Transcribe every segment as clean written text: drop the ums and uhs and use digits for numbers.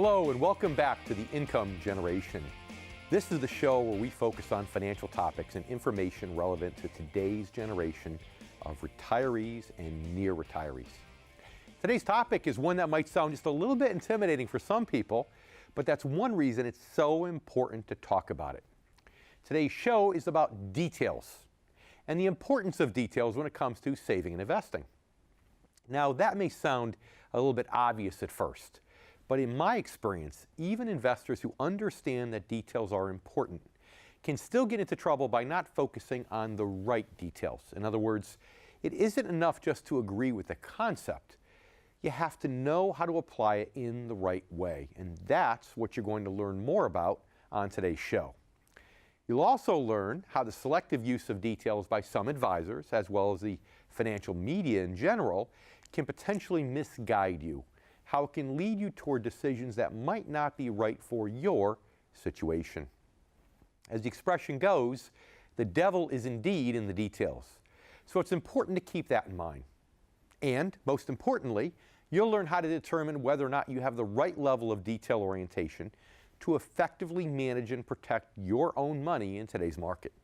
Hello and welcome back to the Income Generation. This is the show where we focus on financial topics and information relevant to today's generation of retirees and near retirees. Today's topic is one that might sound just a little bit intimidating for some people, but that's one reason it's so important to talk about it. Today's show is about details and the importance of details when it comes to saving and investing. Now, that may sound a little bit obvious at first, but in my experience, even investors who understand that details are important can still get into trouble by not focusing on the right details. In other words, it isn't enough just to agree with the concept. You have to know how to apply it in the right way, and that's what you're going to learn more about on today's show. You'll also learn how the selective use of details by some advisors, as well as the financial media in general, can potentially misguide you, how it can lead you toward decisions that might not be right for your situation. As the expression goes, the devil is indeed in the details. So it's important to keep that in mind. And most importantly, you'll learn how to determine whether or not you have the right level of detail orientation to effectively manage and protect your own money in today's market.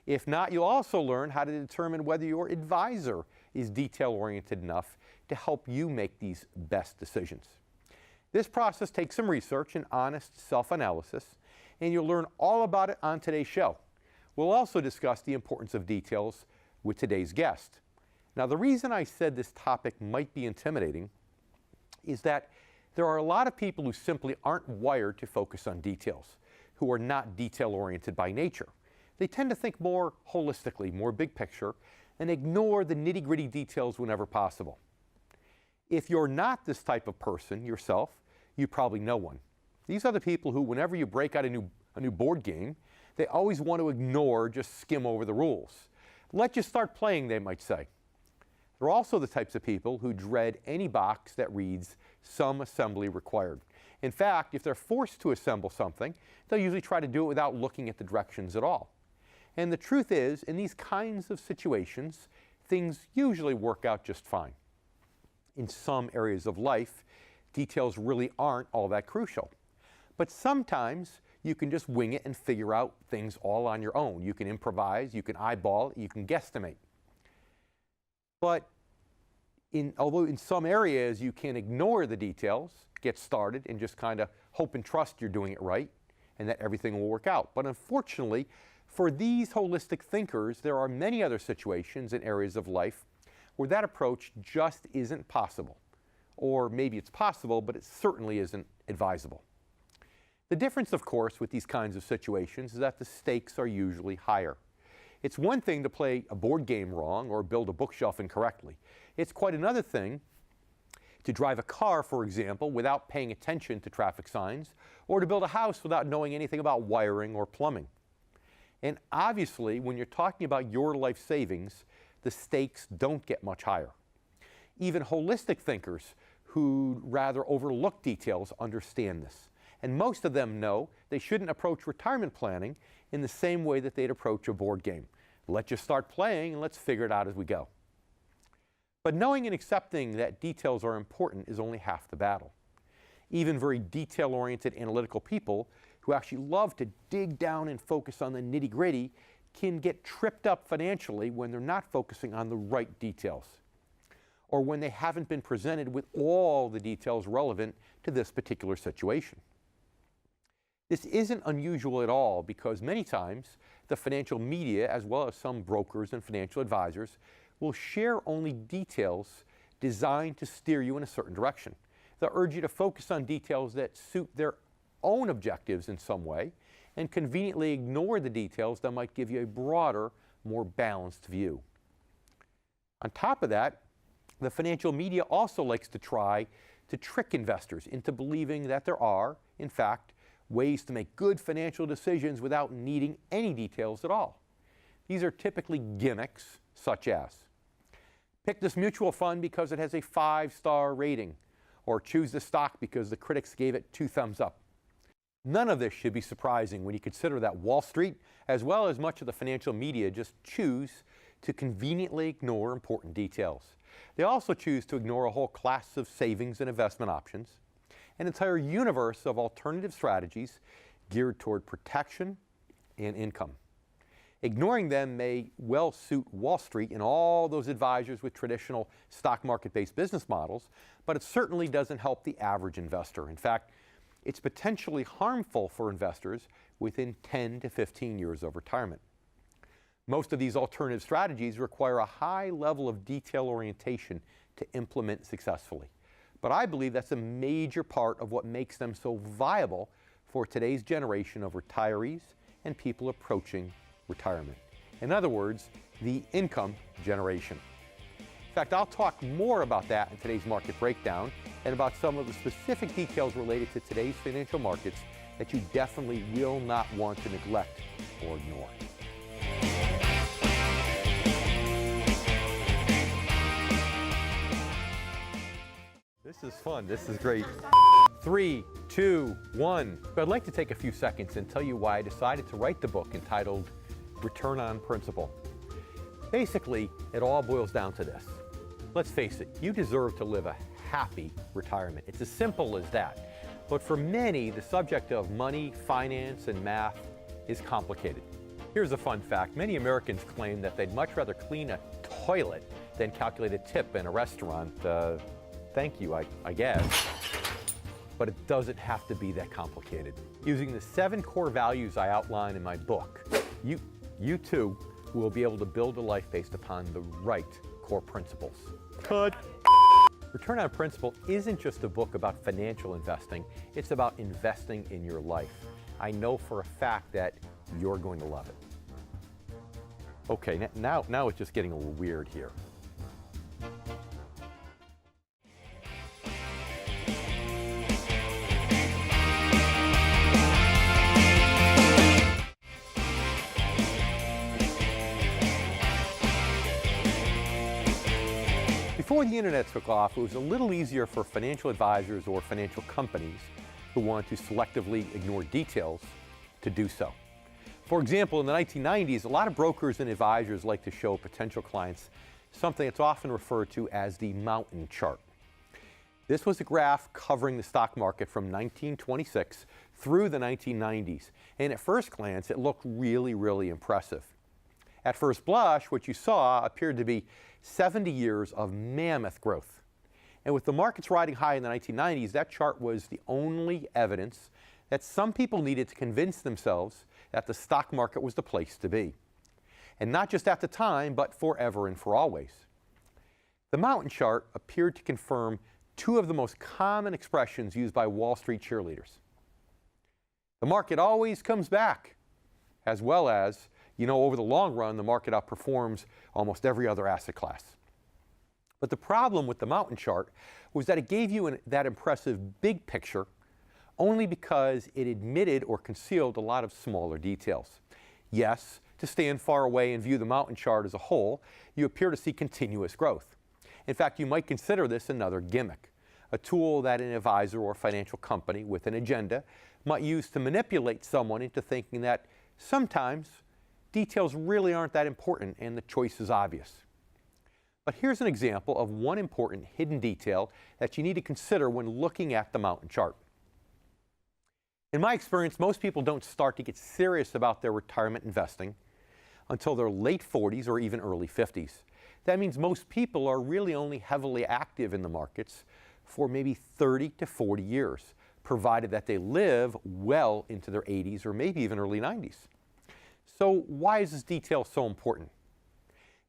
If not, you'll also learn how to determine whether your advisor is detail-oriented enough to help you make these best decisions. This process takes some research and honest self-analysis, and you'll learn all about it on today's show. We'll also discuss the importance of details with today's guest. Now, the reason I said this topic might be intimidating is that there are a lot of people who simply aren't wired to focus on details, who are not detail-oriented by nature. They tend to think more holistically, more big picture, and ignore the nitty-gritty details whenever possible. If you're not this type of person yourself, you probably know one. These are the people who, whenever you break out a new board game, they always want to ignore, just skim over the rules. Let you start playing, they might say. They're also the types of people who dread any box that reads "some assembly required." In fact, if they're forced to assemble something, they'll usually try to do it without looking at the directions at all. And the truth is, in these kinds of situations, things usually work out just fine. In some areas of life, details really aren't all that crucial. But sometimes you can just wing it and figure out things all on your own. You can improvise, you can eyeball, you can guesstimate. But although in some areas you can ignore the details, get started, and just kind of hope and trust you're doing it right and that everything will work out. But unfortunately, for these holistic thinkers, there are many other situations and areas of life where that approach just isn't possible. Or maybe it's possible, but it certainly isn't advisable. The difference, of course, with these kinds of situations is that the stakes are usually higher. It's one thing to play a board game wrong or build a bookshelf incorrectly. It's quite another thing to drive a car, for example, without paying attention to traffic signs, or to build a house without knowing anything about wiring or plumbing. And obviously, when you're talking about your life savings, the stakes don't get much higher. Even holistic thinkers who rather overlook details understand this. And most of them know they shouldn't approach retirement planning in the same way that they'd approach a board game. Let's just start playing and let's figure it out as we go. But knowing and accepting that details are important is only half the battle. Even very detail-oriented analytical people who actually love to dig down and focus on the nitty-gritty can get tripped up financially when they're not focusing on the right details, or when they haven't been presented with all the details relevant to this particular situation. This isn't unusual at all because many times the financial media, as well as some brokers and financial advisors, will share only details designed to steer you in a certain direction. They'll urge you to focus on details that suit their own objectives in some way, and conveniently ignore the details that might give you a broader, more balanced view. On top of that, the financial media also likes to try to trick investors into believing that there are, in fact, ways to make good financial decisions without needing any details at all. These are typically gimmicks, such as pick this mutual fund because it has a 5-star rating, or choose this stock because the critics gave it 2 thumbs up. None of this should be surprising when you consider that Wall Street, as well as much of the financial media, just choose to conveniently ignore important details. They also choose to ignore a whole class of savings and investment options, an entire universe of alternative strategies geared toward protection and income. Ignoring them may well suit Wall Street and all those advisors with traditional stock market-based business models, but it certainly doesn't help the average investor. In fact, it's potentially harmful for investors within 10 to 15 years of retirement. Most of these alternative strategies require a high level of detail orientation to implement successfully. But I believe that's a major part of what makes them so viable for today's generation of retirees and people approaching retirement. In other words, the income generation. In fact, I'll talk more about that in today's market breakdown and about some of the specific details related to today's financial markets that you definitely will not want to neglect or ignore. This is fun. This is great. 3, 2, 1. But I'd like to take a few seconds and tell you why I decided to write the book entitled Return on Principal. Basically, it all boils down to this. Let's face it, you deserve to live a happy retirement. It's as simple as that. But for many, the subject of money, finance, and math is complicated. Here's a fun fact. Many Americans claim that they'd much rather clean a toilet than calculate a tip in a restaurant. Thank you, I guess. But it doesn't have to be that complicated. Using the 7 core values I outline in my book, you too will be able to build a life based upon the right core principles. Cut. Return on Principal isn't just a book about financial investing, it's about investing in your life. I know for a fact that you're going to love it. Okay, now it's just getting a little weird here. Before the internet took off, it was a little easier for financial advisors or financial companies who wanted to selectively ignore details to do so. For example, in the 1990s, a lot of brokers and advisors like to show potential clients something that's often referred to as the mountain chart. This was a graph covering the stock market from 1926 through the 1990s, and at first glance, it looked really, really impressive. At first blush, what you saw appeared to be 70 years of mammoth growth. And with the markets riding high in the 1990s, that chart was the only evidence that some people needed to convince themselves that the stock market was the place to be. And not just at the time, but forever and for always. The mountain chart appeared to confirm 2 of the most common expressions used by Wall Street cheerleaders. The market always comes back, as well as, over the long run, the market outperforms almost every other asset class. But the problem with the mountain chart was that it gave you that impressive big picture only because it admitted or concealed a lot of smaller details. Yes, to stand far away and view the mountain chart as a whole, you appear to see continuous growth. In fact, you might consider this another gimmick, a tool that an advisor or financial company with an agenda might use to manipulate someone into thinking that sometimes details really aren't that important and the choice is obvious. But here's an example of one important hidden detail that you need to consider when looking at the mountain chart. In my experience, most people don't start to get serious about their retirement investing until their late 40s or even early 50s. That means most people are really only heavily active in the markets for maybe 30 to 40 years, provided that they live well into their 80s or maybe even early 90s. So why is this detail so important?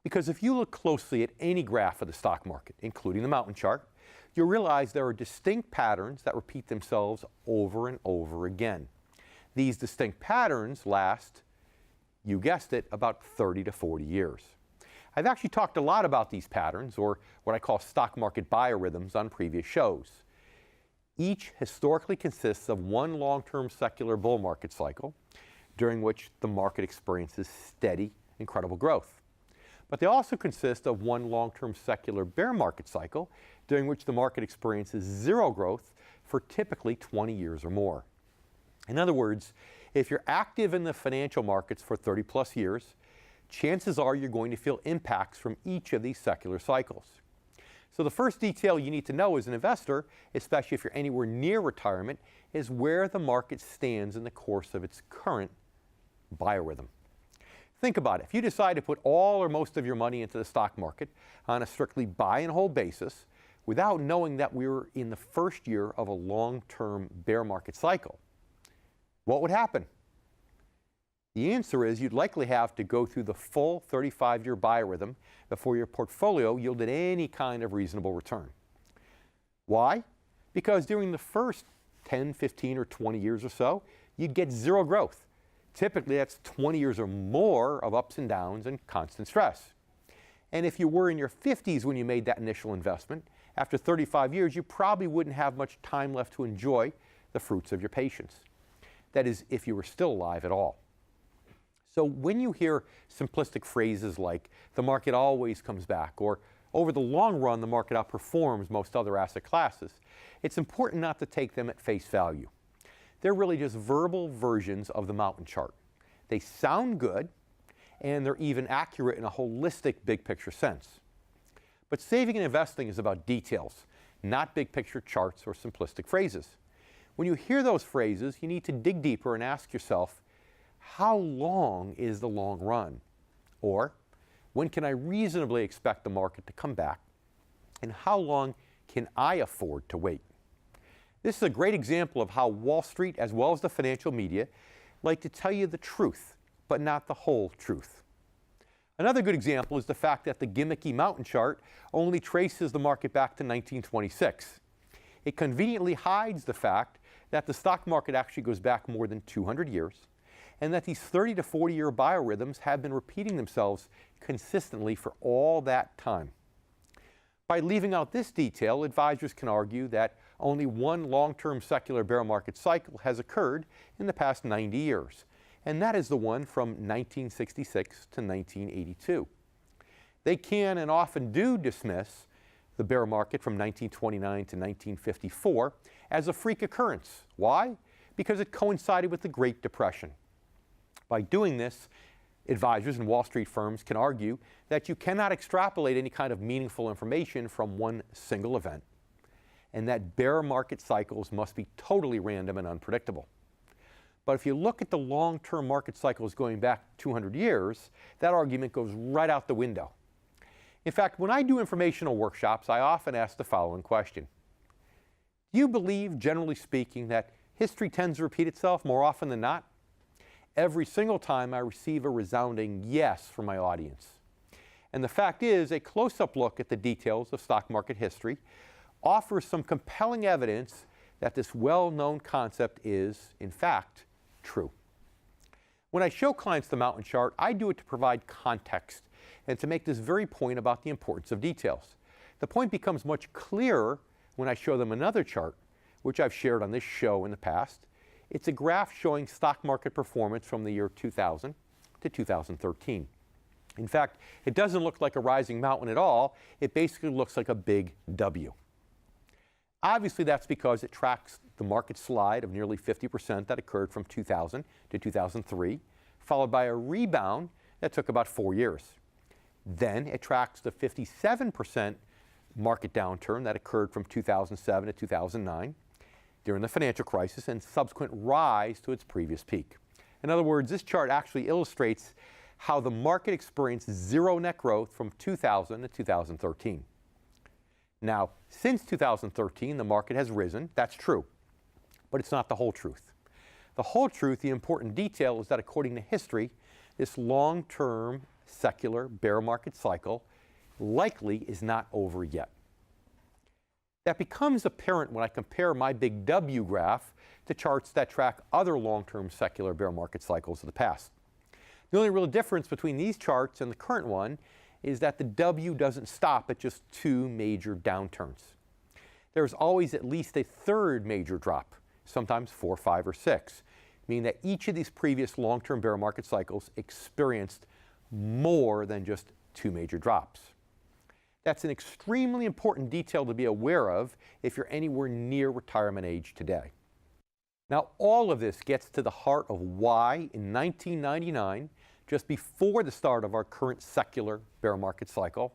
Because if you look closely at any graph of the stock market, including the mountain chart, you'll realize there are distinct patterns that repeat themselves over and over again. These distinct patterns last, you guessed it, about 30 to 40 years. I've actually talked a lot about these patterns, or what I call stock market biorhythms, on previous shows. Each historically consists of one long-term secular bull market cycle, during which the market experiences steady, incredible growth. But they also consist of one long-term secular bear market cycle, during which the market experiences zero growth for typically 20 years or more. In other words, if you're active in the financial markets for 30 plus years, chances are you're going to feel impacts from each of these secular cycles. So the first detail you need to know as an investor, especially if you're anywhere near retirement, is where the market stands in the course of its current biorhythm. Think about it. If you decide to put all or most of your money into the stock market on a strictly buy and hold basis, without knowing that we were in the first year of a long-term bear market cycle, what would happen? The answer is you'd likely have to go through the full 35-year biorhythm before your portfolio yielded any kind of reasonable return. Why? Because during the first 10, 15, or 20 years or so, you'd get zero growth. Typically, that's 20 years or more of ups and downs and constant stress. And if you were in your 50s when you made that initial investment, after 35 years, you probably wouldn't have much time left to enjoy the fruits of your patience. That is, if you were still alive at all. So when you hear simplistic phrases like, the market always comes back, or over the long run, the market outperforms most other asset classes, it's important not to take them at face value. They're really just verbal versions of the mountain chart. They sound good, and they're even accurate in a holistic big picture sense. But saving and investing is about details, not big picture charts or simplistic phrases. When you hear those phrases, you need to dig deeper and ask yourself, how long is the long run? Or, when can I reasonably expect the market to come back? And how long can I afford to wait? This is a great example of how Wall Street, as well as the financial media, like to tell you the truth, but not the whole truth. Another good example is the fact that the gimmicky mountain chart only traces the market back to 1926. It conveniently hides the fact that the stock market actually goes back more than 200 years, and that these 30 to 40-year biorhythms have been repeating themselves consistently for all that time. By leaving out this detail, advisors can argue that only one long-term secular bear market cycle has occurred in the past 90 years, and that is the one from 1966 to 1982. They can and often do dismiss the bear market from 1929 to 1954 as a freak occurrence. Why? Because it coincided with the Great Depression. By doing this, advisors and Wall Street firms can argue that you cannot extrapolate any kind of meaningful information from one single event, and that bear market cycles must be totally random and unpredictable. But if you look at the long-term market cycles going back 200 years, that argument goes right out the window. In fact, when I do informational workshops, I often ask the following question. Do you believe, generally speaking, that history tends to repeat itself more often than not? Every single time I receive a resounding yes from my audience. And the fact is, a close-up look at the details of stock market history offers some compelling evidence that this well-known concept is, in fact, true. When I show clients the mountain chart, I do it to provide context and to make this very point about the importance of details. The point becomes much clearer when I show them another chart, which I've shared on this show in the past. It's a graph showing stock market performance from the year 2000 to 2013. In fact, it doesn't look like a rising mountain at all. It basically looks like a big W. Obviously, that's because it tracks the market slide of nearly 50% that occurred from 2000 to 2003, followed by a rebound that took about 4 years. Then it tracks the 57% market downturn that occurred from 2007 to 2009 during the financial crisis and subsequent rise to its previous peak. In other words, this chart actually illustrates how the market experienced zero net growth from 2000 to 2013. Now, since 2013, the market has risen. That's true. But it's not the whole truth. The whole truth, the important detail, is that according to history, this long-term secular bear market cycle likely is not over yet. That becomes apparent when I compare my big W graph to charts that track other long-term secular bear market cycles of the past. The only real difference between these charts and the current one is that the W doesn't stop at just 2 major downturns. There's always at least a third major drop, sometimes 4, 5, or 6, meaning that each of these previous long-term bear market cycles experienced more than just 2 major drops. That's an extremely important detail to be aware of if you're anywhere near retirement age today. Now, all of this gets to the heart of why in 1999, just before the start of our current secular bear market cycle,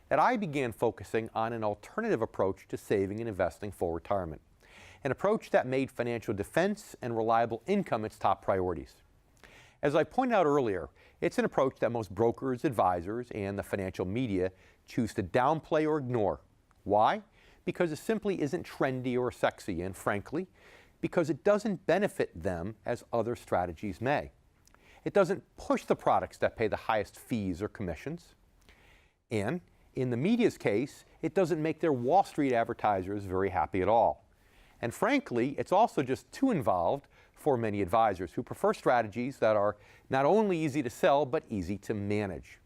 that I began focusing on an alternative approach to saving and investing for retirement, an approach that made financial defense and reliable income its top priorities. As I pointed out earlier, it's an approach that most brokers, advisors, and the financial media choose to downplay or ignore. Why? Because it simply isn't trendy or sexy, and frankly, because it doesn't benefit them as other strategies may. It doesn't push the products that pay the highest fees or commissions. And in the media's case, it doesn't make their Wall Street advertisers very happy at all. And frankly, it's also just too involved for many advisors who prefer strategies that are not only easy to sell, but easy to manage.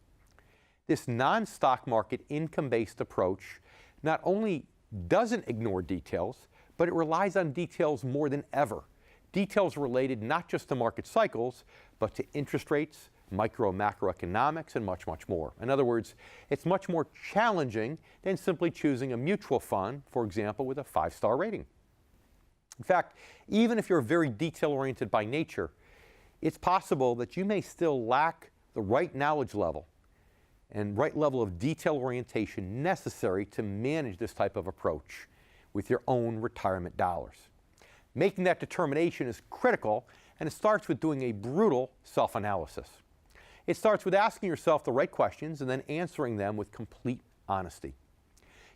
This non-stock market income-based approach not only doesn't ignore details, but it relies on details more than ever. Details related not just to market cycles, but to interest rates, micro and macroeconomics, and much, much more. In other words, it's much more challenging than simply choosing a mutual fund, for example, with a 5-star rating. In fact, even if you're very detail-oriented by nature, it's possible that you may still lack the right knowledge level and right level of detail orientation necessary to manage this type of approach with your own retirement dollars. Making that determination is critical, and it starts with doing a brutal self-analysis. It starts with asking yourself the right questions and then answering them with complete honesty.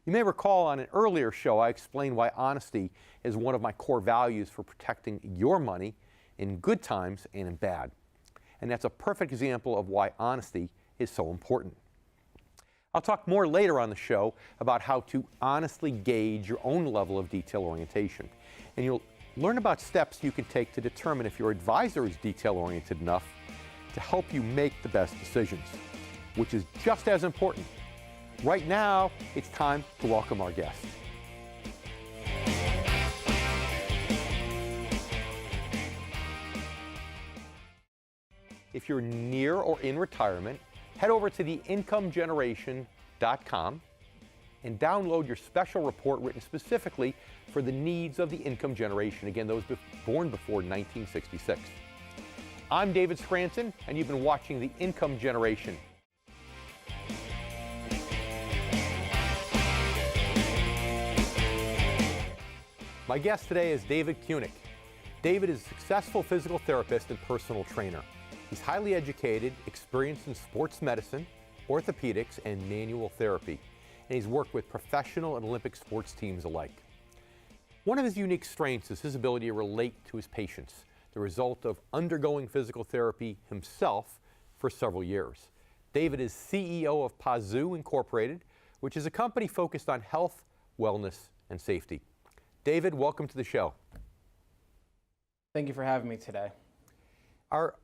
You may recall on an earlier show I explained why honesty is one of my core values for protecting your money in good times and in bad. And that's a perfect example of why honesty is so important. I'll talk more later on the show about how to honestly gauge your own level of detail orientation. And you'll learn about steps you can take to determine if your advisor is detail-oriented enough to help you make the best decisions, which is just as important. Right now, it's time to welcome our guest. If you're near or in retirement, head over to theincomegeneration.com and download your special report written specifically for the needs of the income generation, again, those born before 1966. I'm David Scranton, and you've been watching The Income Generation. My guest today is David Cunic. David is a successful physical therapist and personal trainer. He's highly educated, experienced in sports medicine, orthopedics, and manual therapy, and he's worked with professional and Olympic sports teams alike. One of his unique strengths is his ability to relate to his patients, the result of undergoing physical therapy himself for several years. David is CEO of Pazoo Incorporated, which is a company focused on health, wellness, and safety. David, welcome to the show. Thank you for having me today. Our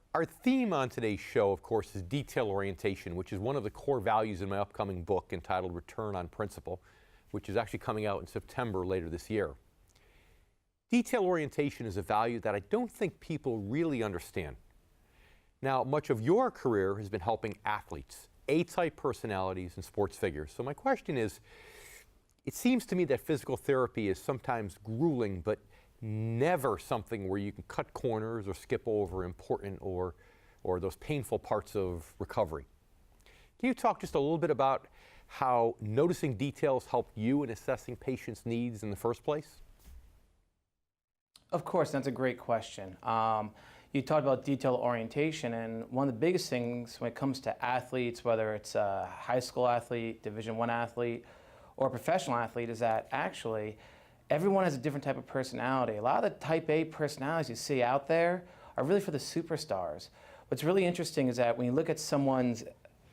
theme on today's show, of course, is detail orientation, which is one of the core values in my upcoming book entitled Return on Principle, which is actually coming out in September later this year. Detail orientation is a value that I don't think people really understand. Now, much of your career has been helping athletes, A-type personalities, and sports figures. So my question is, it seems to me that physical therapy is sometimes grueling, but never something where you can cut corners or skip over important or those painful parts of recovery. Can you talk just a little bit about how noticing details helped you in assessing patients' needs in the first place? Of course, that's a great question. You talked about detail orientation, and one of the biggest things when it comes to athletes, whether it's a high school athlete, Division I athlete, or a professional athlete, is that actually everyone has a different type of personality. A lot of the type A personalities you see out there are really for the superstars. What's really interesting is that when you look at someone's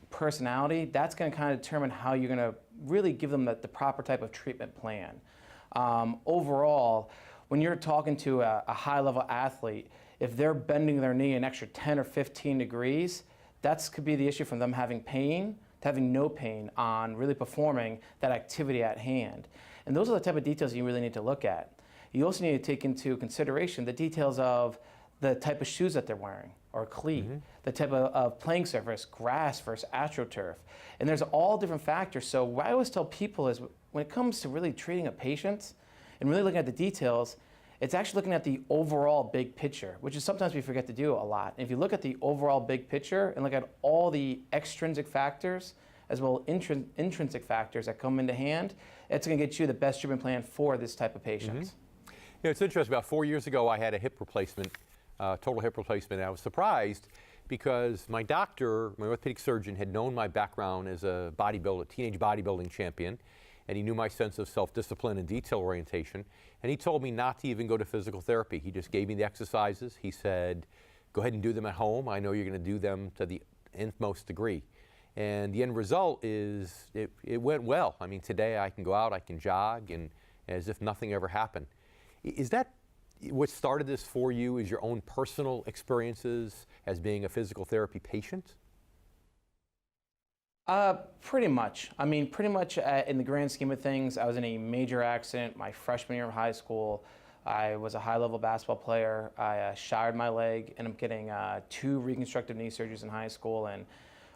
personality, that's going to kind of determine how you're going to really give them the proper type of treatment plan. Overall, when you're talking to a high-level athlete, if they're bending their knee an extra 10 or 15 degrees, that could be the issue from them having pain to having no pain on really performing that activity at hand. And those are the type of details you really need to look at. You also need to take into consideration the details of the type of shoes that they're wearing, or cleat, the type of playing surface, grass versus AstroTurf. And there's all different factors. So what I always tell people is when it comes to really treating a patient and really looking at the details, it's actually looking at the overall big picture, which is sometimes we forget to do a lot. And if you look at the overall big picture and look at all the extrinsic factors as well as intrinsic factors that come into hand, it's going to get you the best treatment plan for this type of patient. It's interesting. About 4 years ago, I had a hip replacement, total hip replacement. And I was surprised because my doctor, my orthopedic surgeon, had known my background as a bodybuilder, teenage bodybuilding champion, and he knew my sense of self-discipline and detail orientation. And he told me not to even go to physical therapy. He just gave me the exercises. He said, go ahead and do them at home. I know you're going to do them to the nth most degree. And the end result is it went well. I mean, today I can go out, I can jog, and as if nothing ever happened. Is that what started this for you, is your own personal experiences as being a physical therapy patient? Pretty much. I mean, pretty much in the grand scheme of things, I was in a major accident my freshman year of high school. I was a high-level basketball player. I shattered my leg, and I'm getting 2 reconstructive knee surgeries in high school, and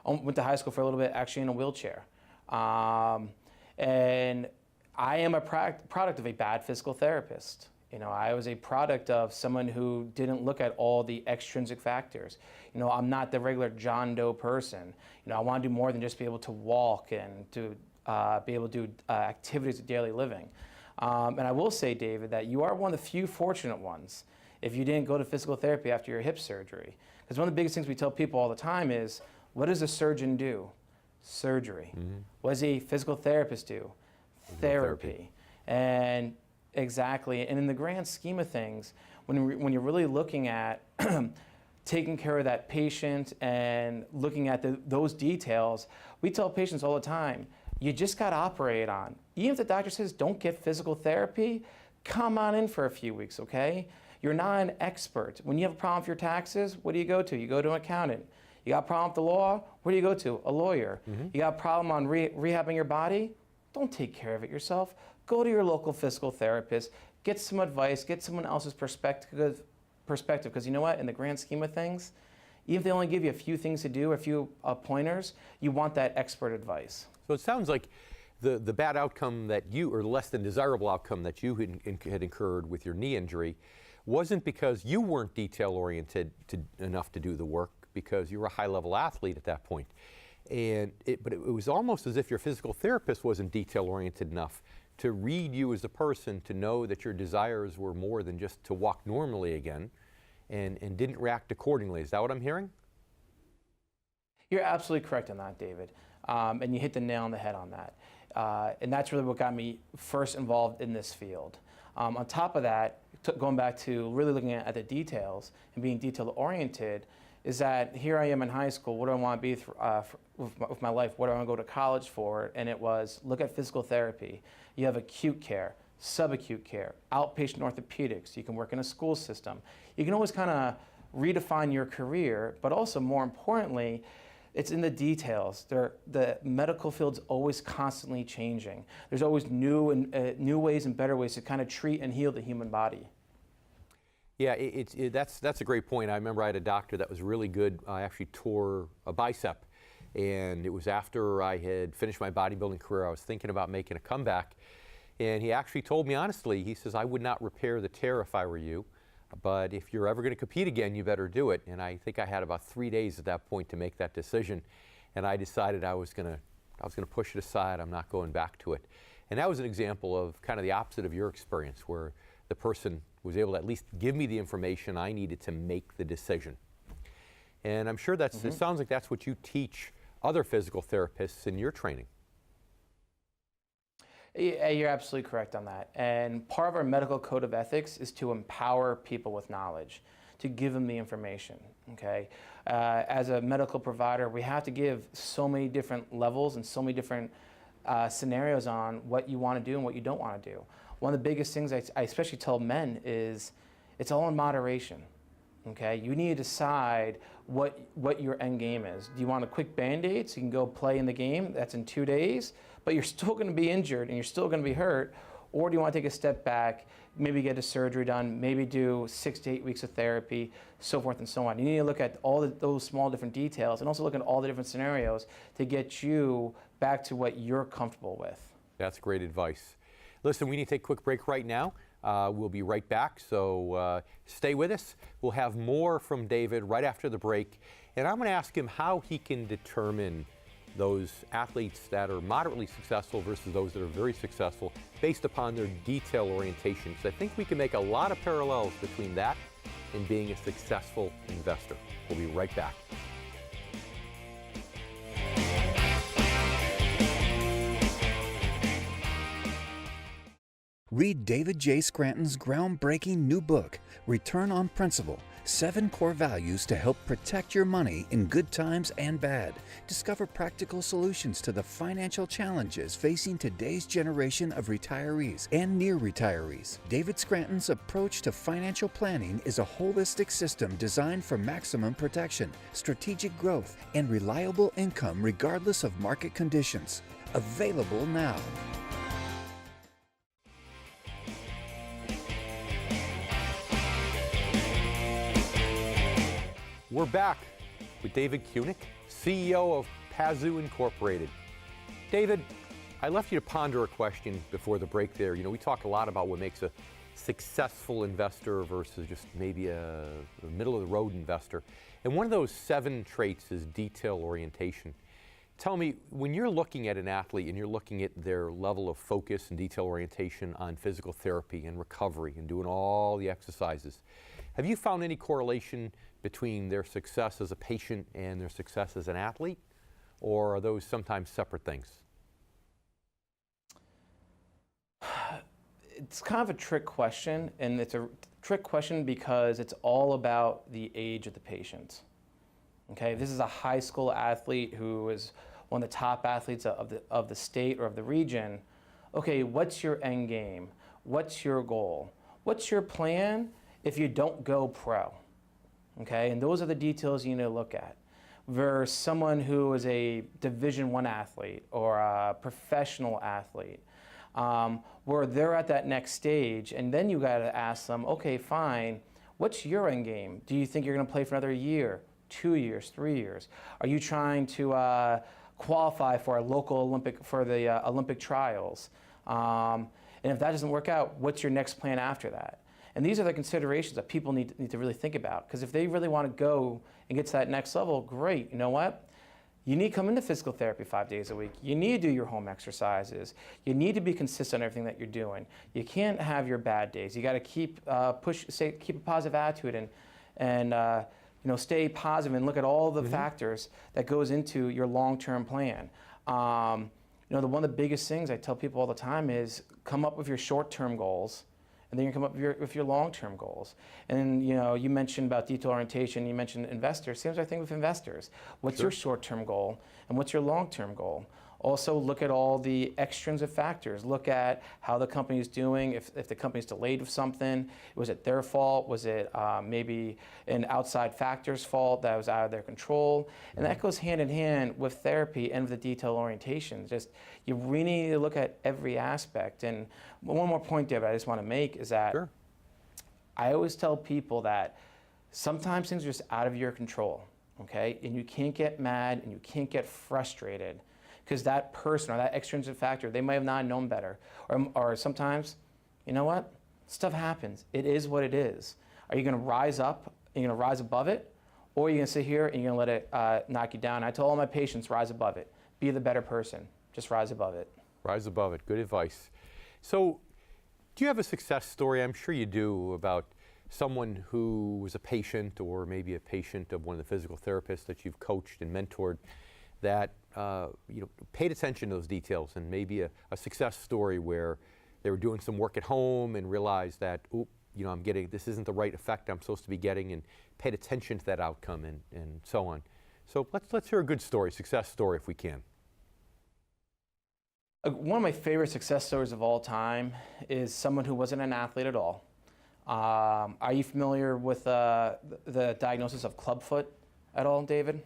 went to high school for a little bit actually in a wheelchair. And I am a product of a bad physical therapist. You know, I was a product of someone who didn't look at all the extrinsic factors. You know, I'm not the regular John Doe person. You know, I want to do more than just be able to walk and to be able to do activities of daily living. And I will say, David, that you are one of the few fortunate ones if you didn't go to physical therapy after your hip surgery. Because one of the biggest things we tell people all the time is, what does a surgeon do? Surgery. What does a physical therapist do? Therapy. And exactly. And in the grand scheme of things, when you're really looking at taking care of that patient and looking at those details, we tell patients all the time, you just got operated on. Even if the doctor says don't get physical therapy, come on in for a few weeks, okay? You're not an expert. When you have a problem with your taxes, what do you go to? You go to an accountant. You got a problem with the law? Where do you go to? A lawyer. You got a problem on rehabbing your body? Don't take care of it yourself. Go to your local physical therapist, get some advice, get someone else's perspective, because you know what, in the grand scheme of things, even if they only give you a few things to do, a few pointers, you want that expert advice. So it sounds like the bad outcome that you, or less than desirable outcome that you had incurred with your knee injury wasn't because you weren't detail-oriented enough to do the work, because you were a high-level athlete at that point. But it was almost as if your physical therapist wasn't detail-oriented enough to read you as a person, to know that your desires were more than just to walk normally again, and didn't react accordingly. Is that what I'm hearing? You're absolutely correct on that, David. And you hit the nail on the head on that. And that's really what got me first involved in this field. On top of that, going back to really looking at the details and being detail-oriented, is that here I am in high school, what do I want to be with my life? What do I want to go to college for? And it was, look at physical therapy. You have acute care, subacute care, outpatient orthopedics. You can work in a school system. You can always kind of redefine your career, but also more importantly, it's in the details. The medical field's always constantly changing. There's always new ways and better ways to kind of treat and heal the human body. Yeah, that's a great point. I remember I had a doctor that was really good. I actually tore a bicep, and it was after I had finished my bodybuilding career. I was thinking about making a comeback, and he actually told me honestly, he says, I would not repair the tear if I were you, but if you're ever going to compete again, you better do it. And I think I had about 3 days at that point to make that decision, and I decided I was going to push it aside. I'm not going back to it. And that was an example of kind of the opposite of your experience, where the person was able to at least give me the information I needed to make the decision. And I'm sure it sounds like that's what you teach other physical therapists in your training. Yeah, you're absolutely correct on that. And part of our medical code of ethics is to empower people with knowledge, to give them the information, okay? As a medical provider, we have to give so many different levels and so many different scenarios on what you want to do and what you don't want to do. One of the biggest things I especially tell men is it's all in moderation, okay? You need to decide what your end game is. Do you want a quick Band-Aid so you can go play in the game? That's in 2 days, but you're still going to be injured and you're still going to be hurt. Or do you want to take a step back, maybe get a surgery done, maybe do 6 to 8 weeks of therapy, so forth and so on. You need to look at all those small different details and also look at all the different scenarios to get you back to what you're comfortable with. That's great advice. Listen, we need to take a quick break right now. We'll be right back, so stay with us. We'll have more from David right after the break, and I'm going to ask him how he can determine those athletes that are moderately successful versus those that are very successful based upon their detail orientation. So I think we can make a lot of parallels between that and being a successful investor. We'll be right back. Read David J. Scranton's groundbreaking new book, Return on Principle, 7 Core Values to Help Protect Your Money in Good Times and Bad. Discover practical solutions to the financial challenges facing today's generation of retirees and near retirees. David Scranton's approach to financial planning is a holistic system designed for maximum protection, strategic growth, and reliable income regardless of market conditions. Available now. We're back with David Cunic, CEO of Pazoo Incorporated. David, I left you to ponder a question before the break there. You know, we talk a lot about what makes a successful investor versus just maybe a middle-of-the-road investor. And one of those 7 traits is detail orientation. Tell me, when you're looking at an athlete and you're looking at their level of focus and detail orientation on physical therapy and recovery and doing all the exercises, have you found any correlation between their success as a patient and their success as an athlete? Or are those sometimes separate things? It's kind of a trick question, and it's a trick question because it's all about the age of the patient. Okay, this is a high school athlete who is one of the top athletes of the state or of the region. Okay, what's your end game? What's your goal? What's your plan if you don't go pro? Okay, and those are the details you need to look at. Versus someone who is a Division I athlete or a professional athlete, where they're at that next stage, and then you got to ask them, okay, fine, what's your end game? Do you think you're going to play for another year, 2 years, 3 years? Are you trying to qualify for a local Olympic, for the Olympic trials? And if that doesn't work out, what's your next plan after that? And these are the considerations that people need to really think about. Because if they really want to go and get to that next level, great. You know what? You need to come into physical therapy 5 days a week. You need to do your home exercises. You need to be consistent on everything that you're doing. You can't have your bad days. You got to keep keep a positive attitude and you know, stay positive and look at all the factors that goes into your long-term plan. You know, one of the biggest things I tell people all the time is come up with your short-term goals, and then you come up with your long-term goals. And you know, you mentioned about detail orientation, you mentioned investors. Same thing with investors. What's your short-term goal, and what's your long-term goal? Also look at all the extrinsic factors. Look at how the company is doing. If the company's delayed with something, was it their fault? Was it maybe an outside factor's fault that was out of their control? And that goes hand in hand with therapy and with the detail orientation. Just you really need to look at every aspect. And one more point, David, I just want to make is that I always tell people that sometimes things are just out of your control, okay? And you can't get mad and you can't get frustrated, because that person or that extrinsic factor, they might have not known better. Or sometimes, you know what? Stuff happens. It is what it is. Are you going to rise up? Are you going to rise above it? Or are you going to sit here and you're going to let it knock you down? I tell all my patients, rise above it. Be the better person. Just rise above it. Rise above it. Good advice. So, do you have a success story? I'm sure you do, about someone who was a patient or maybe a patient of one of the physical therapists that you've coached and mentored that you know, paid attention to those details, and maybe a success story where they were doing some work at home and realized that, oop, you know, this isn't the right effect I'm supposed to be getting, and paid attention to that outcome and so on. So let's hear a good story, success story, if we can. One of my favorite success stories of all time is someone who wasn't an athlete at all. Are you familiar with the diagnosis of clubfoot at all, David?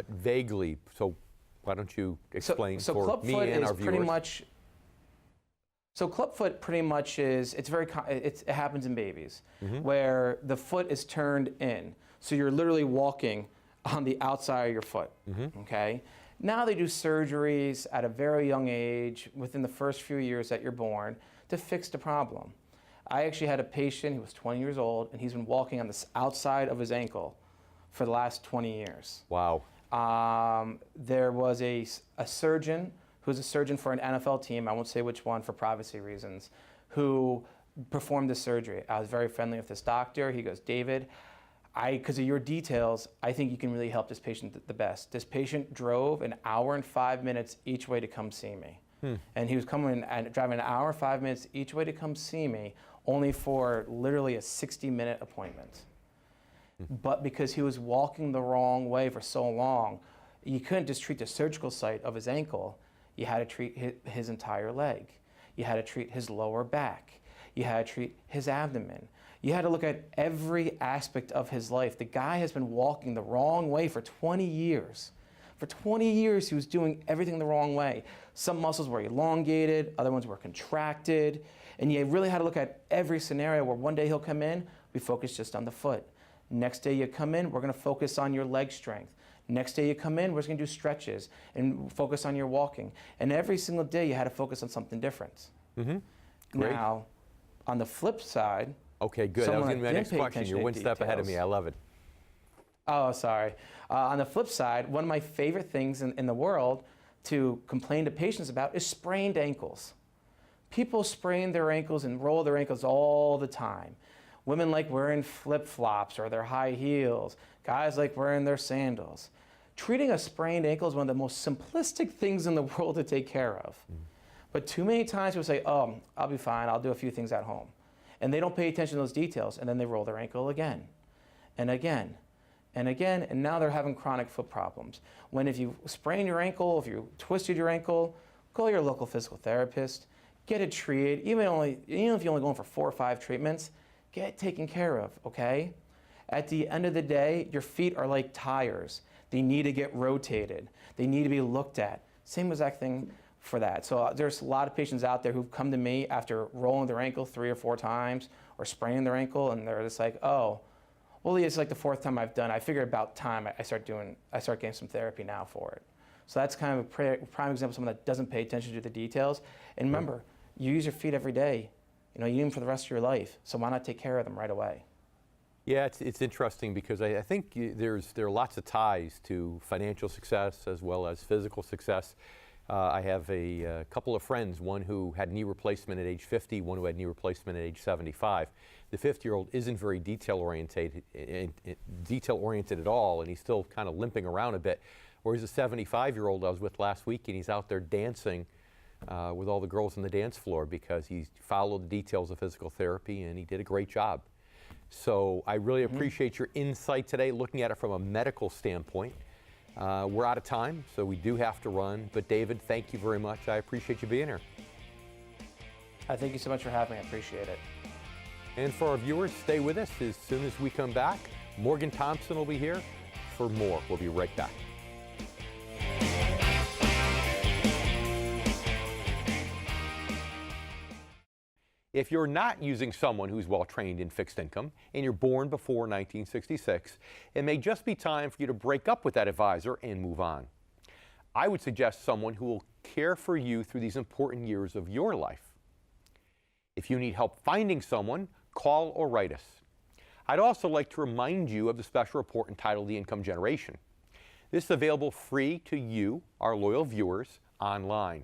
Vaguely. So why don't you explain so for me and our viewers? So clubfoot pretty much is, it happens in babies, where the foot is turned in. So you're literally walking on the outside of your foot, okay? Now they do surgeries at a very young age, within the first few years that you're born, to fix the problem. I actually had a patient, he was 20 years old, and he's been walking on the outside of his ankle for the last 20 years. Wow. There was a surgeon who's a surgeon for an NFL team, I won't say which one for privacy reasons, who performed the surgery. I was very friendly with this doctor. He goes, David, because of your details, I think you can really help this patient the best. This patient drove an hour and 5 minutes each way to come see me. And he was coming and driving an hour and 5 minutes each way to come see me, only for literally a 60-minute appointment. But because he was walking the wrong way for so long, you couldn't just treat the surgical site of his ankle. You had to treat his entire leg. You had to treat his lower back. You had to treat his abdomen. You had to look at every aspect of his life. The guy has been walking the wrong way for 20 years. For 20 years, he was doing everything the wrong way. Some muscles were elongated, other ones were contracted, and you really had to look at every scenario where one day he'll come in, we focus just on the foot. Next day you come in, we're gonna focus on your leg strength. Next day you come in, we're just gonna do stretches and focus on your walking. And every single day you had to focus on something different. Great. Now, on the flip side, Okay, good. That was going to be my next question. You're one step ahead of me. I love it. Oh, sorry. On the flip side, one of my favorite things in the world to complain to patients about is sprained ankles. People sprain their ankles and roll their ankles all the time. Women like wearing flip-flops or their high heels. Guys like wearing their sandals. Treating a sprained ankle is one of the most simplistic things in the world to take care of. But too many times people say, oh, I'll be fine, I'll do a few things at home. And they don't pay attention to those details, and then they roll their ankle again, and again, and again, and now they're having chronic foot problems. When if you sprain your ankle, if you twisted your ankle, call your local physical therapist, get it treated, even if you're only going for 4 or 5 treatments, get it taken care of, okay? At the end of the day, your feet are like tires. They need to get rotated. They need to be looked at. Same exact thing for that. So there's a lot of patients out there who've come to me after rolling their ankle 3 or 4 times or spraining their ankle, and they're just like, oh, well, it's like the 4th time I've done it. I figured about time I start getting some therapy now for it. So that's kind of a prime example of someone that doesn't pay attention to the details. And remember, you use your feet every day. You use them for the rest of your life. So why not take care of them right away? Yeah, it's interesting because I think there are lots of ties to financial success as well as physical success. I have a couple of friends, one who had knee replacement at age 50, one who had knee replacement at age 75. The 50-year-old isn't very detail-oriented at all, and he's still kind of limping around a bit. Whereas the 75-year-old I was with last week, and he's out there dancing with all the girls on the dance floor because he followed the details of physical therapy, and he did a great job. So I really appreciate your insight today, looking at it from a medical standpoint. We're out of time, so we do have to run. But David, thank you very much. I appreciate you being here. Thank you so much for having me. I appreciate it. And for our viewers, stay with us. As soon as we come back, Morgan Thompson will be here for more. We'll be right back. If you're not using someone who's well-trained in fixed income and you're born before 1966, it may just be time for you to break up with that advisor and move on. I would suggest someone who will care for you through these important years of your life. If you need help finding someone, call or write us. I'd also like to remind you of the special report entitled The Income Generation. This is available free to you, our loyal viewers, online.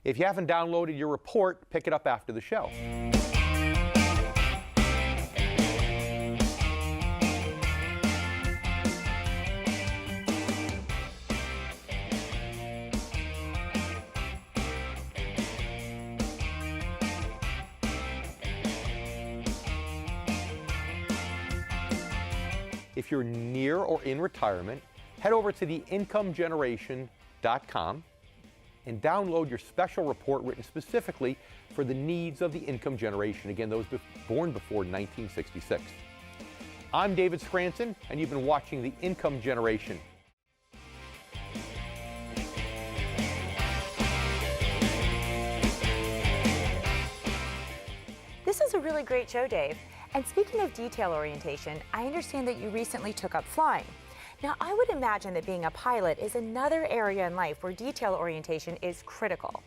If you haven't downloaded your report, pick it up after the show. If you're near or in retirement, head over to theincomegeneration.com and download your special report written specifically for the needs of the income generation, again, those born before 1966. I'm David Scranton, and you've been watching The Income Generation. This is a really great show, Dave. And speaking of detail orientation, I understand that you recently took up flying. Now, I would imagine that being a pilot is another area in life where detail orientation is critical.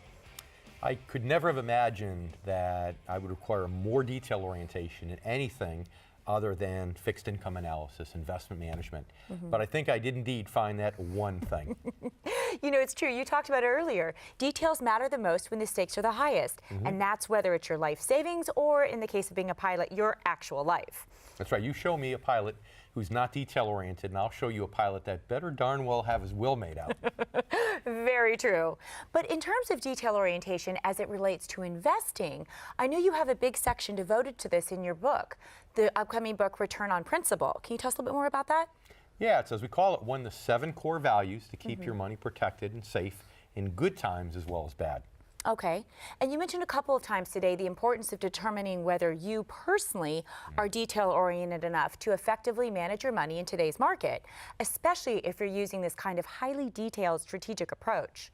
I could never have imagined that I would require more detail orientation in anything other than fixed income analysis, investment management. But I think I did indeed find that one thing. You know, it's true. You talked about it earlier. Details matter the most when the stakes are the highest. And that's whether it's your life savings or, in the case of being a pilot, your actual life. That's right. You show me a pilot who's not detail-oriented, and I'll show you a pilot that better darn well have his will made out. Very true. But in terms of detail orientation as it relates to investing, I know you have a big section devoted to this in your book, the upcoming book, Return on Principal. Can you tell us a little bit more about that? Yeah, it's, as we call it, one of the 7 core values to keep your money protected and safe in good times as well as bad. Okay. And you mentioned a couple of times today the importance of determining whether you personally are detail-oriented enough to effectively manage your money in today's market, especially if you're using this kind of highly detailed strategic approach.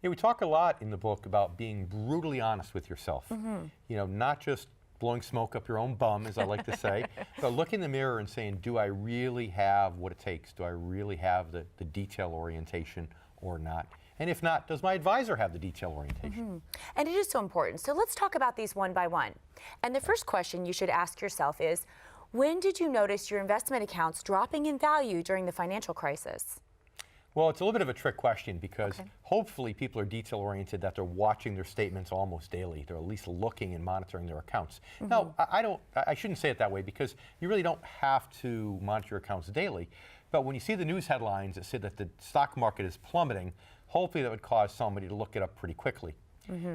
Yeah, we talk a lot in the book about being brutally honest with yourself. You know, not just blowing smoke up your own bum, as I like to say, but look in the mirror and saying, do I really have what it takes? Do I really have the detail orientation or not? And if not, does my advisor have the detail orientation? And it is so important. So let's talk about these one by one. And the first question you should ask yourself is, when did you notice your investment accounts dropping in value during the financial crisis? Well, it's a little bit of a trick question because hopefully people are detail oriented, that they're watching their statements almost daily. They're at least looking and monitoring their accounts. Now, I shouldn't say it that way because you really don't have to monitor your accounts daily. But when you see the news headlines that say that the stock market is plummeting, hopefully that would cause somebody to look it up pretty quickly.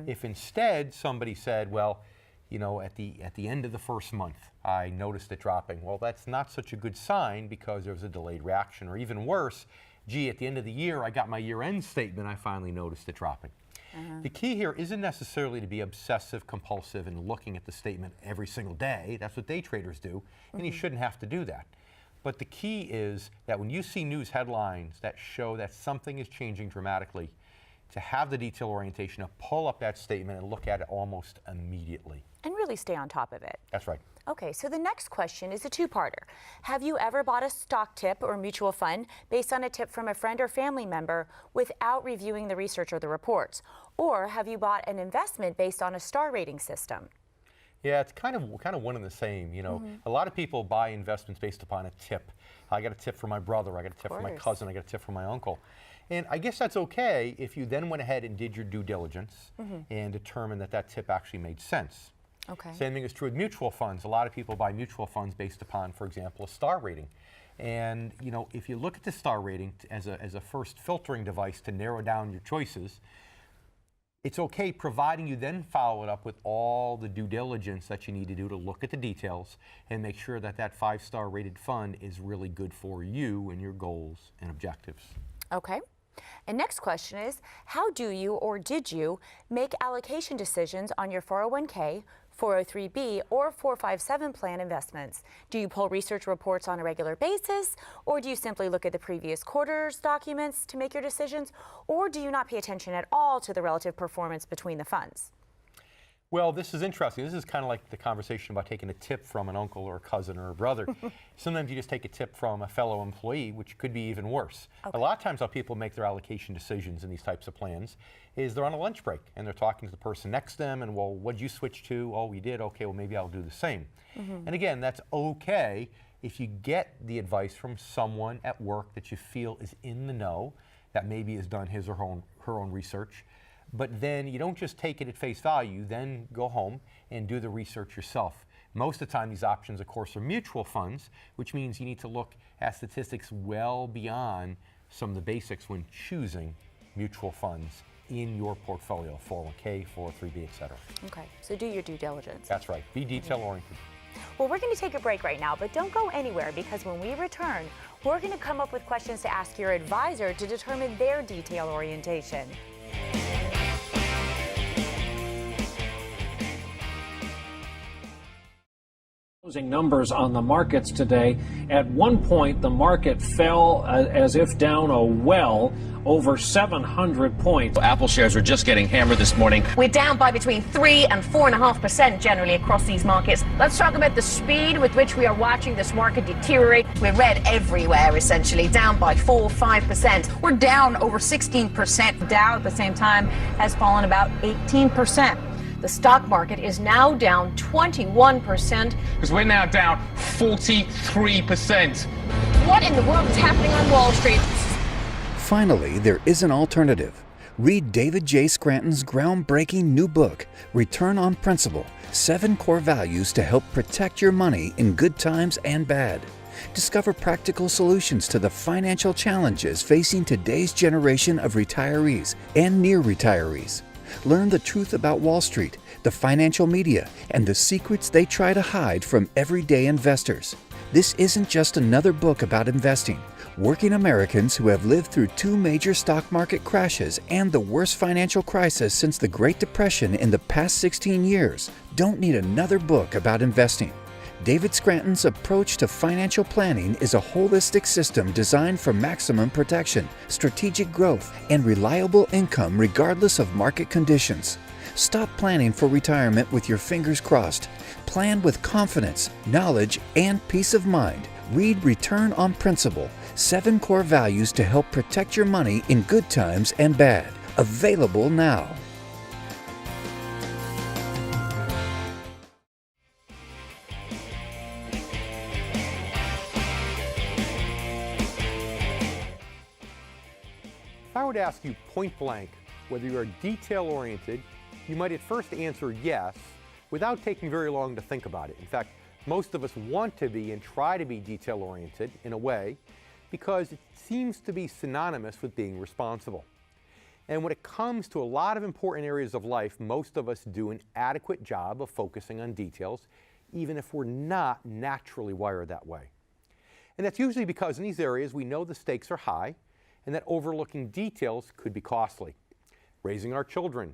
If instead somebody said, well, you know, at the end of the first month, I noticed it dropping. Well, that's not such a good sign because there was a delayed reaction, or even worse, gee, at the end of the year, I got my year-end statement, I finally noticed it dropping. The key here isn't necessarily to be obsessive compulsive and looking at the statement every single day. That's what day traders do, and you shouldn't have to do that. But the key is that when you see news headlines that show that something is changing dramatically, to have the detail orientation, to pull up that statement and look at it almost immediately. And really stay on top of it. That's right. Okay, so the next question is a two-parter. Have you ever bought a stock tip or mutual fund based on a tip from a friend or family member without reviewing the research or the reports? Or have you bought an investment based on a star rating system? Yeah, it's kind of one and the same. You know, a lot of people buy investments based upon a tip. I got a tip from my brother, I got a tip from my cousin, I got a tip from my uncle. And I guess that's okay if you then went ahead and did your due diligence and determined that that tip actually made sense. Okay. Same thing is true with mutual funds. A lot of people buy mutual funds based upon, for example, a star rating. And you know, if you look at the star rating as a first filtering device to narrow down your choices, it's okay providing you then follow it up with all the due diligence that you need to do to look at the details and make sure that that 5-star rated fund is really good for you and your goals and objectives. Okay. And next question is, how do you or did you make allocation decisions on your 401k, 403b, or 457 plan investments? Do you pull research reports on a regular basis, or do you simply look at the previous quarter's documents to make your decisions, or do you not pay attention at all to the relative performance between the funds? Well, this is interesting. This is kind of like the conversation about taking a tip from an uncle or a cousin or a brother. Sometimes you just take a tip from a fellow employee, which could be even worse. A lot of times how people make their allocation decisions in these types of plans is they're on a lunch break and they're talking to the person next to them and, well, what'd you switch to? Oh, we did. Okay, well, maybe I'll do the same. And again, that's okay if you get the advice from someone at work that you feel is in the know, that maybe has done his or her own research. But then you don't just take it at face value, you then go home and do the research yourself. Most of the time these options, of course, are mutual funds, which means you need to look at statistics well beyond some of the basics when choosing mutual funds in your portfolio, 401k, 403b, etc. Okay, so do your due diligence. That's right, be detail oriented. Well, we're going to take a break right now, but don't go anywhere because when we return, we're going to come up with questions to ask your advisor to determine their detail orientation. Numbers on the markets today. At one point, the market fell as if down a well, over 700 points. Apple shares are just getting hammered this morning. We're down by between 3 and 4.5% generally across these markets. Let's talk about the speed with which we are watching this market deteriorate. We're red everywhere, essentially, down by 4-5%. We're down over 16%. Dow at the same time has fallen about 18%. The stock market is now down 21%. Because we're now down 43%. What in the world is happening on Wall Street? Finally, there is an alternative. Read David J. Scranton's groundbreaking new book, Return on Principle: 7 Core Values to Help Protect Your Money in Good Times and Bad. Discover practical solutions to the financial challenges facing today's generation of retirees and near retirees. Learn the truth about Wall Street, the financial media, and the secrets they try to hide from everyday investors. This isn't just another book about investing. Working Americans who have lived through 2 major stock market crashes and the worst financial crisis since the Great Depression in the past 16 years don't need another book about investing. David Scranton's approach to financial planning is a holistic system designed for maximum protection, strategic growth, and reliable income regardless of market conditions. Stop planning for retirement with your fingers crossed. Plan with confidence, knowledge, and peace of mind. Read Return on Principle: 7 Core Values to Help Protect Your Money in Good Times and Bad. Available now. If I were to ask you point blank whether you are detail-oriented, you might at first answer yes, without taking very long to think about it. In fact, most of us want to be and try to be detail-oriented in a way because it seems to be synonymous with being responsible. And when it comes to a lot of important areas of life, most of us do an adequate job of focusing on details, even if we're not naturally wired that way. And that's usually because in these areas we know the stakes are high and that overlooking details could be costly. Raising our children,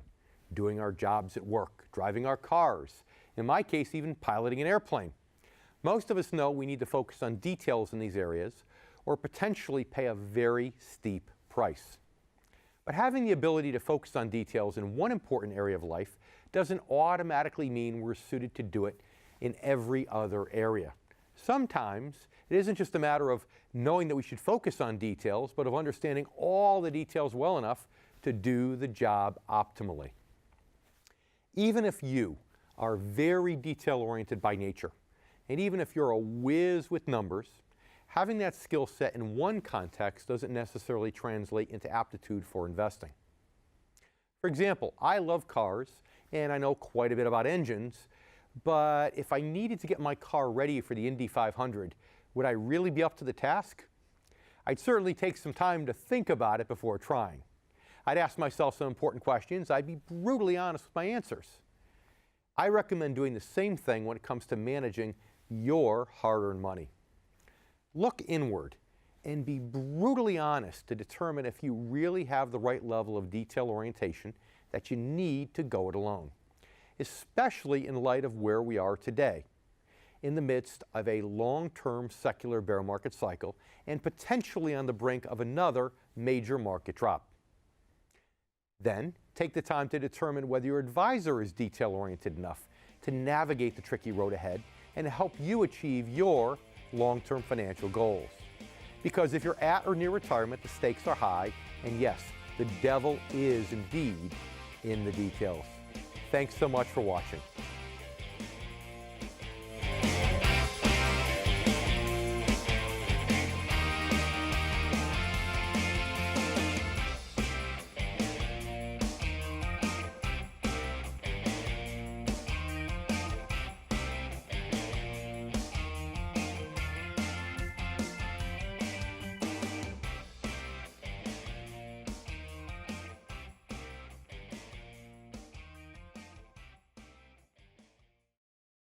doing our jobs at work, driving our cars, in my case even piloting an airplane. Most of us know we need to focus on details in these areas or potentially pay a very steep price. But having the ability to focus on details in one important area of life doesn't automatically mean we're suited to do it in every other area. Sometimes it isn't just a matter of knowing that we should focus on details, but of understanding all the details well enough to do the job optimally. Even if you are very detail-oriented by nature, and even if you're a whiz with numbers, having that skill set in one context doesn't necessarily translate into aptitude for investing. For example, I love cars, and I know quite a bit about engines, but if I needed to get my car ready for the Indy 500, would I really be up to the task? I'd certainly take some time to think about it before trying. I'd ask myself some important questions. I'd be brutally honest with my answers. I recommend doing the same thing when it comes to managing your hard-earned money. Look inward and be brutally honest to determine if you really have the right level of detail orientation that you need to go it alone, especially in light of where we are today, in the midst of a long-term secular bear market cycle and potentially on the brink of another major market drop. Then, take the time to determine whether your advisor is detail-oriented enough to navigate the tricky road ahead and help you achieve your long-term financial goals. Because if you're at or near retirement, the stakes are high, and yes, the devil is indeed in the details. Thanks so much for watching.